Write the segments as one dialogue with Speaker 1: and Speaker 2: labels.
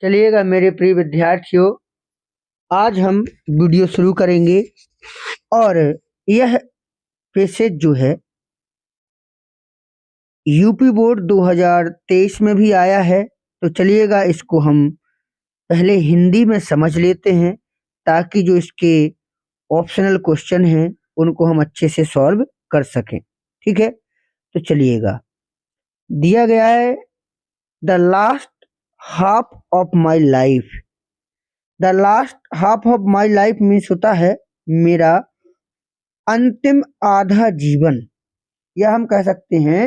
Speaker 1: चलिएगा मेरे प्रिय विद्यार्थियों, आज हम वीडियो शुरू करेंगे और यह पैसेज जो है यूपी बोर्ड 2023 में भी आया है। तो चलिएगा इसको हम पहले हिंदी में समझ लेते हैं ताकि जो इसके ऑप्शनल क्वेश्चन हैं उनको हम अच्छे से सॉल्व कर सकें। ठीक है, तो चलिएगा। दिया गया है the last half of my life. The last half of my life means होता है मेरा अंतिम आधा जीवन, या हम कह सकते हैं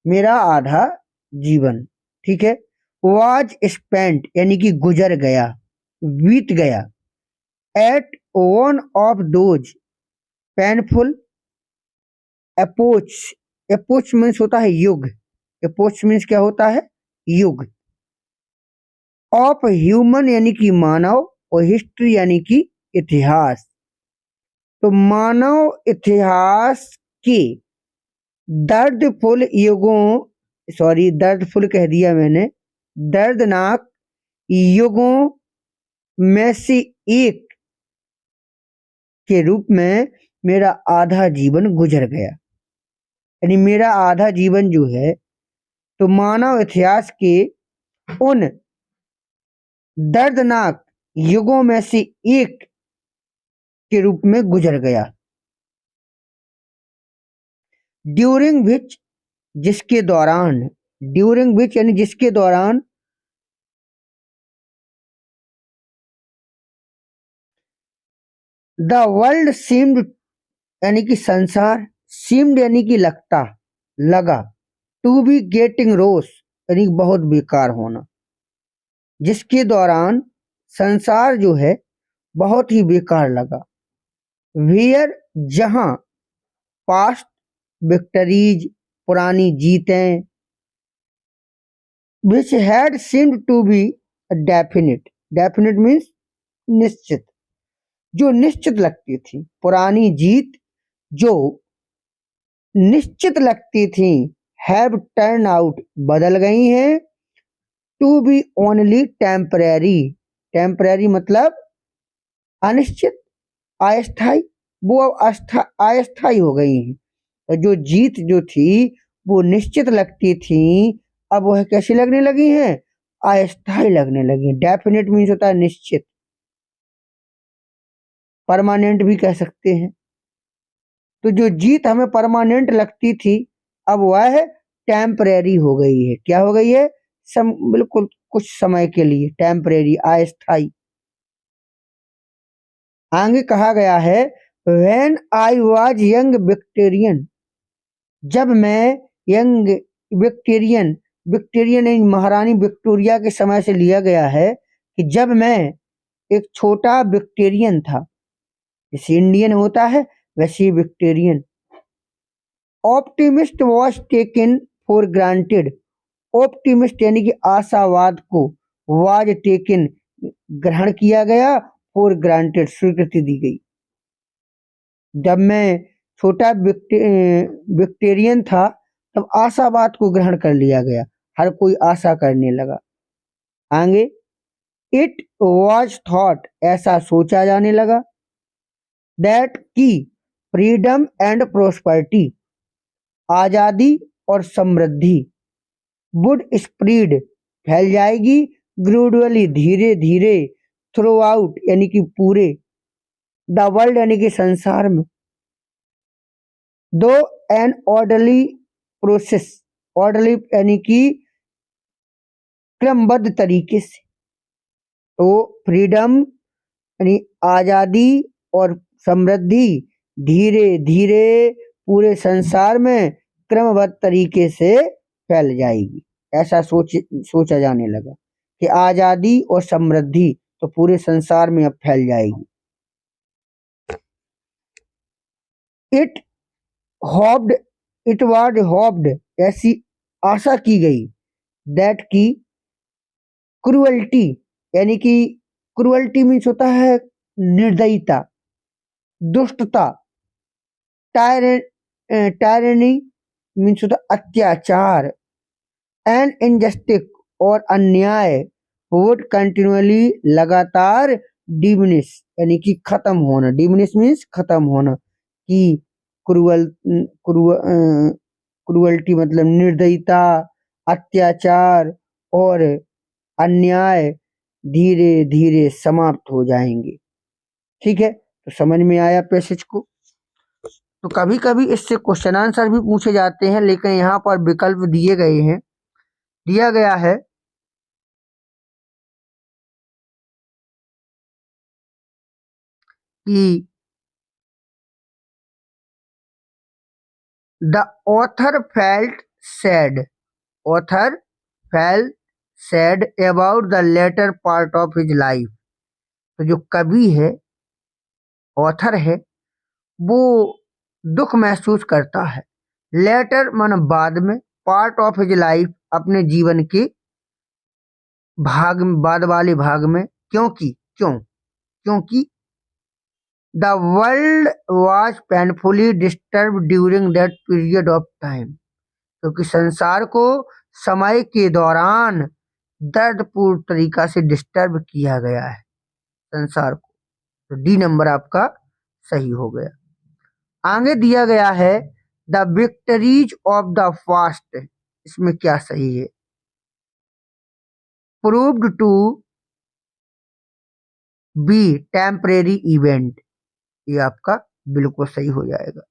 Speaker 1: मेरा आधा जीवन। ठीक है, वाज स्पेंट यानी कि गुजर गया, बीत गया, at one of those painful epoch. Epoch means होता है युग। एपोच मीन्स क्या होता है? युग। ऑफ ह्यूमन यानी कि मानव, और हिस्ट्री यानी कि इतिहास। तो मानव इतिहास के दर्दफुल युगों, सॉरी दर्दफुल कह दिया मैंने, दर्दनाक युगों में से एक के रूप में मेरा आधा जीवन गुजर गया। यानी मेरा आधा जीवन जो है तो मानव इतिहास के उन दर्दनाक युगों में से एक के रूप में गुजर गया। ड्यूरिंग विच जिसके दौरान, ड्यूरिंग विच यानी जिसके दौरान द वर्ल्ड सीम्ड यानी कि संसार, सीम्ड यानी कि लगता, लगा, टू बी गेटिंग रोस यानी बहुत बेकार होना। जिसके दौरान संसार जो है बहुत ही बेकार लगा। वेयर जहां, पास्ट विक्टरीज पुरानी जीतें, which had seemed to be definite, definite means निश्चित, जो निश्चित लगती थी, पुरानी जीत जो निश्चित लगती थी, हैव टर्न आउट बदल गई हैं, to be only temporary, temporary मतलब अनिश्चित, अस्थाई, वो अब अस्थाई हो गई हैं। तो जो जीत जो थी वो निश्चित लगती थी, अब वह कैसी लगने लगी हैं? अस्थाई लगने लगी। डेफिनेट मीन्स होता है निश्चित, परमानेंट भी कह सकते हैं। तो जो जीत हमें परमानेंट लगती थी अब वह टेम्परेरी हो गई है। क्या हो गई है? बिल्कुल कुछ समय के लिए, टेम्परेरी, अस्थाई। आगे कहा गया है when I was young Victorian, जब मैं यंग विक्टोरियन, विक्टोरियन महारानी विक्टोरिया के समय से लिया गया है कि जब मैं एक छोटा विक्टोरियन था, जैसे इंडियन होता है वैसे ही Victorian. Optimist was taken for granted, optimist यानी कि आशावाद को, वाज टेकन ग्रहण किया गया, फॉर ग्रांटेड स्वीकृति दी गई। जब मैं छोटा विक्टोरियन था तब आशावाद को ग्रहण कर लिया गया, हर कोई आशा करने लगा। आगे इट वॉज थॉट ऐसा सोचा जाने लगा, दैट की फ्रीडम एंड प्रोस्पेरिटी आजादी और समृद्धि, वुड स्प्रेड फैल जाएगी, ग्रेजुअली धीरे धीरे, थ्रू आउट यानी कि पूरे, द वर्ल्ड यानी कि संसार में, दो एन ऑर्डरली प्रोसेस, ऑर्डरली यानी कि क्रमबद्ध तरीके से। तो फ्रीडम यानी आजादी और समृद्धि धीरे धीरे पूरे संसार में क्रमबद्ध तरीके से फैल जाएगी, ऐसा सोचा जाने लगा कि आजादी और समृद्धि तो पूरे संसार में अब फैल जाएगी। It hoped, it was hoped ऐसी आशा की गई, दैट की क्रुअल्टी यानी कि क्रुअल्टी मीन्स होता है निर्दयता, दुष्टता, टायरनी मीन्स होता अत्याचार, एंड इनजस्टिस और अन्याय, वुड कंटिन्यूअली लगातार डिमिनिश यानी कि खत्म होना, डिमिनिश मीन्स खत्म होना, कि क्रुअल्टी मतलब निर्दयता, अत्याचार और अन्याय धीरे धीरे समाप्त हो जाएंगे। ठीक है, तो समझ में आया पैसेज को। तो कभी कभी इससे क्वेश्चन आंसर भी पूछे जाते हैं, लेकिन यहाँ पर विकल्प दिए गए हैं, दिया गया है कि the author felt sad, author felt sad about the latter part of his life. तो जो कवि है, ऑथर है, वो दुख महसूस करता है, लेटर मन बाद में, पार्ट ऑफ हिज लाइफ अपने जीवन के भाग बाद वाले भाग में, क्योंकि the world was painfully disturb during that period of time, क्योंकि संसार को समय के दौरान दर्दपूर्ण तरीका से डिस्टर्ब किया गया है संसार को। तो डी नंबर आपका सही हो गया। आगे दिया गया है the victories of the fast, इसमें क्या सही है? Proved to be temporary event, ये आपका बिल्कुल सही हो जाएगा।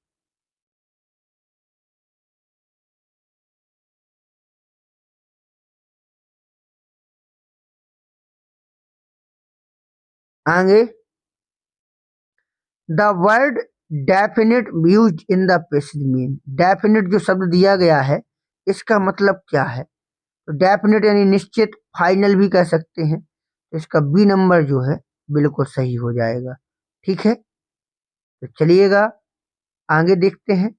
Speaker 1: आगे the word definite use in the passage mean, definite जो शब्द दिया गया है इसका मतलब क्या है? तो डेफिनिट यानी निश्चित, फाइनल भी कह सकते हैं। तो इसका बी नंबर जो है बिल्कुल सही हो जाएगा। ठीक है, तो चलिएगा आगे देखते हैं।